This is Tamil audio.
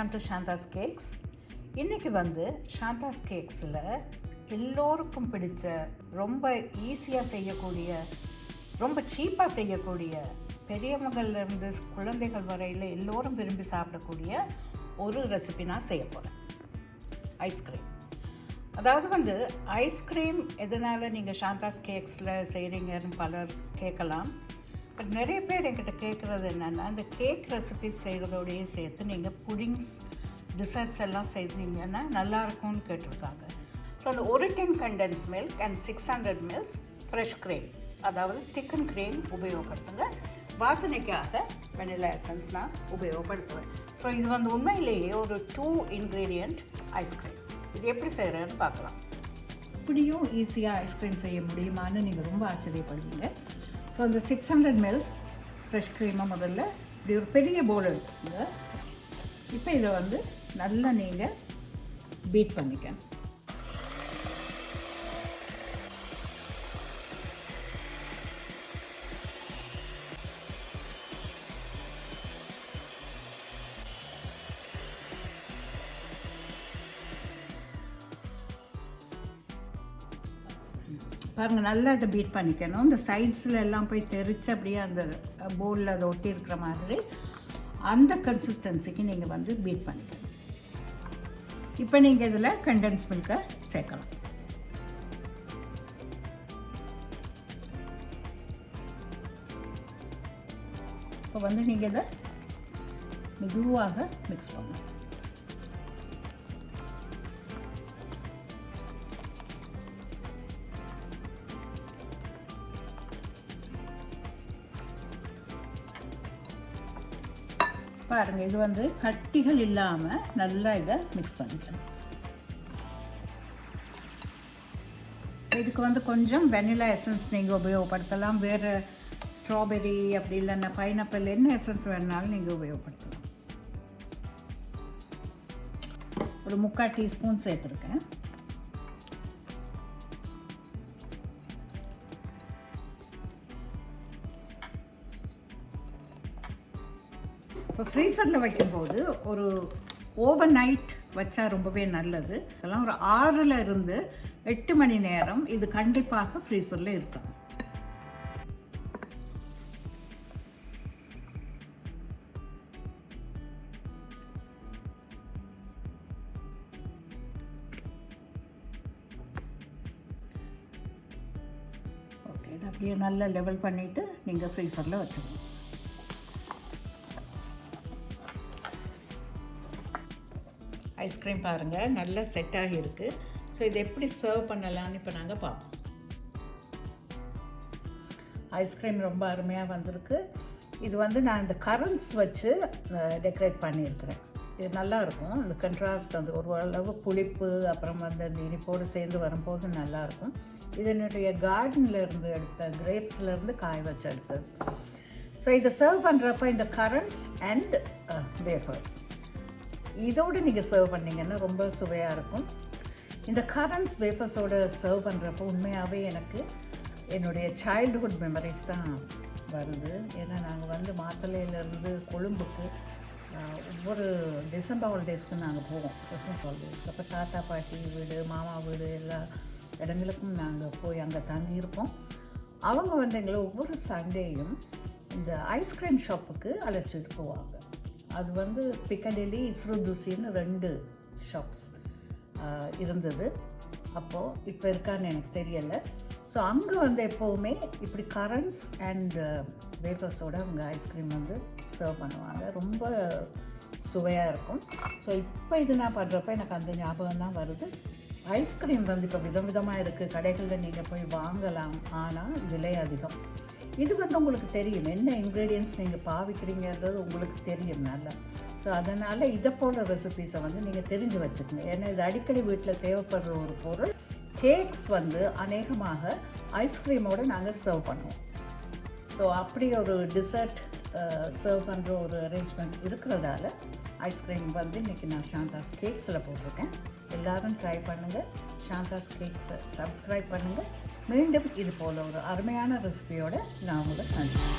Welcome to Shantha's cakes. இன்றைக்கி சாந்தாஸ் கேக்ஸில் எல்லோருக்கும் பிடிச்ச ரொம்ப ஈஸியாக செய்யக்கூடிய, ரொம்ப சீப்பாக செய்யக்கூடிய, பெரியவங்கள்லேருந்து குழந்தைகள் வரையில் எல்லோரும் விரும்பி சாப்பிடக்கூடிய ஒரு ரெசிபி நான் செய்ய போகிறேன். ஐஸ்கிரீம். அதாவது ஐஸ்கிரீம் எதனால் நீங்கள் சாந்தாஸ் கேக்ஸில் செய்கிறீங்கன்னு பலர் கேட்கலாம். பட் நிறைய பேர் என்கிட்ட கேட்குறது என்னென்னா, அந்த கேக் ரெசிபி செய்கிறதோடையே சேர்த்து நீங்கள் புடிங்ஸ், டிசர்ட்ஸ் எல்லாம் செய்தீங்கன்னா நல்லாயிருக்கும்னு கேட்டிருக்காங்க. ஸோ அந்த ஒரு tin condensed milk and 600 ml fresh cream, அதாவது திக்கன் க்ரீம் உபயோகப்படுத்துங்க. வாசனைக்காக வெனிலா எசன்ஸ் நான் உபயோகப்படுத்துவேன். ஸோ இது உண்மையிலேயே ஒரு 2 ingredient ஐஸ்கிரீம். இது எப்படி செய்கிறேன்னு பார்க்கலாம். இப்படியும் ஈஸியாக ஐஸ்கிரீம் செய்ய முடியுமான்னு நீங்கள் ரொம்ப ஆச்சரியப்படுவீங்க. ஸோ அந்த 600 ml ஃப்ரெஷ் க்ரீமை முதல்ல இப்படி ஒரு பெரிய பவுல் எடுத்துக்கோங்க. இப்போ இதை நல்லா நீங்கள் பீட் பண்ணிக்க. பாருங்கள், நல்லா இதை பீட் பண்ணிக்கணும். இந்த சைட்ஸில் எல்லாம் போய் தெரித்து அப்படியே அந்த பவுலில் அதை ஒட்டி இருக்கிற மாதிரி அந்த கன்சிஸ்டன்சிக்கு நீங்கள் பீட் பண்ணிக்கணும். இப்போ நீங்கள் இதில் கண்டென்ஸ் மில்கை சேர்க்கலாம். இப்போ நீங்கள் இதை மெதுவாக மிக்ஸ் பண்ணணும். பாருங்கள், இது கட்டிகள் இல்லாமல் நல்லா இதை மிக்ஸ் பண்ணிக்கணும். இதுக்கு கொஞ்சம் வெனிலா எசன்ஸ் நீங்கள் உபயோகப்படுத்தலாம். வேறு ஸ்ட்ராபெரி அப்படி இல்லைன்னா பைனாப்பிள் என்ன எசன்ஸ் வேணுனாலும் நீங்கள் உபயோகப்படுத்தலாம். ஒரு 3/4 டீஸ்பூன் சேர்த்துருக்கேன். இப்போ ஃப்ரீசரில் வைக்கும்போது ஒரு ஓவர் நைட் வச்சா ரொம்பவே நல்லது. அதெல்லாம் ஒரு 6 இருந்து 8 மணி நேரம் இது கண்டிப்பாக ஃப்ரீசரில் இருக்கும். ஓகே, இதை அப்படியே நல்லா லெவல் பண்ணிவிட்டு நீங்கள் ஃப்ரீசரில் வச்சுக்கணும். ஐஸ்கிரீம் பாருங்கள் நல்லா செட் ஆகியிருக்கு. ஸோ இதை எப்படி சர்வ் பண்ணலான்னு இப்போ நாங்கள் பார்ப்போம். ஐஸ்கிரீம் ரொம்ப அருமையாக வந்திருக்கு. இது நான் இந்த கரண்ட்ஸ் வச்சு டெக்கரேட் பண்ணியிருக்கிறேன். இது நல்லாயிருக்கும். இந்த கண்ட்ராஸ்ட் ஒரு அளவு புளிப்பு அப்புறம் அந்த இனிப்போடு சேர்ந்து வரும்போது நல்லாயிருக்கும். இது என்னுடைய கார்டனில் இருந்து எடுத்த கிரேப்ஸ்லேருந்து காய வச்சு எடுத்தது. ஸோ இதை சர்வ் பண்ணுறப்ப இந்த கரண்ட்ஸ் அண்ட் வேஃபர்ஸ் இதோடு நீங்கள் சர்வ் பண்ணிங்கன்னா ரொம்ப சுவையாக இருக்கும். இந்த கரண்ட்ஸ் வேஃபர்ஸோடு சர்வ் பண்ணுறப்போ உண்மையாகவே எனக்கு என்னுடைய சைல்டுஹுட் மெமரிஸ் தான் வருது. ஏன்னா நாங்கள் மாத்தளையிலேருந்து கொழும்புக்கு ஒவ்வொரு டிசம்பர் ஹாலிடேஸ்க்கு நாங்கள் போவோம், கிறிஸ்மஸ் ஹாலிடேஸ்க்கு. அப்போ தாத்தா பாட்டி வீடு, மாமா வீடு எல்லா இடங்களுக்கும் நாங்கள் போய் அங்கே தங்கியிருப்போம். அவங்க எங்களை ஒவ்வொரு சண்டேயும் இந்த ஐஸ்கிரீம் ஷாப்புக்கு அழைச்சிட்டு போவாங்க. அது பிக்கடெல்லி, இஸ்ரோதுசின்னு 2 ஷாப்ஸ் இருந்தது. அப்போது இப்போ இருக்கான்னு எனக்கு தெரியலை. ஸோ அங்கே எப்போவுமே இப்படி கரண்ட்ஸ் அண்ட் வேஃபர்ஸோடு அவங்க ஐஸ்கிரீம் சர்வ் பண்ணுவாங்க. ரொம்ப சுவையாக இருக்கும். ஸோ இப்போ இது நான் பண்ணுறப்ப எனக்கு அந்த ஞாபகம் தான் வருது. ஐஸ்கிரீம் இப்போ விதமாக இருக்குது. கடைகளில் நீங்கள் போய் வாங்கலாம், ஆனால் விலை அதிகம். இது உங்களுக்கு தெரியும், என்ன இன்க்ரீடியன்ட்ஸ் நீங்கள் பாவிக்கிறீங்கிறது உங்களுக்கு தெரியும் நல்லா. ஸோ அதனால் இதை போல ரெசிபீஸை நீங்கள் தெரிஞ்சு வச்சுக்கணும். ஏன்னா இது அடிக்கடி வீட்டில் தேவைப்படுற ஒரு பொருள். கேக்ஸ் அநேகமாக ஐஸ்கிரீமோடு நாங்கள் சர்வ் பண்ணுவோம். ஸோ அப்படி ஒரு டிசர்ட் சர்வ் பண்ணுற ஒரு அரேஞ்ச்மெண்ட் இருக்கிறதால ஐஸ்கிரீம் இன்றைக்கி நான் சாந்தாஸ் கேக்ஸில் போட்டிருக்கேன். எல்லோரும் ட்ரை பண்ணுங்கள். சாந்தாஸ் கேக்ஸை சப்ஸ்கிரைப் பண்ணுங்கள். மீண்டும் இது போல் ஒரு அருமையான ரெசிபியோடு நான் உங்களை சந்திக்கிறேன்.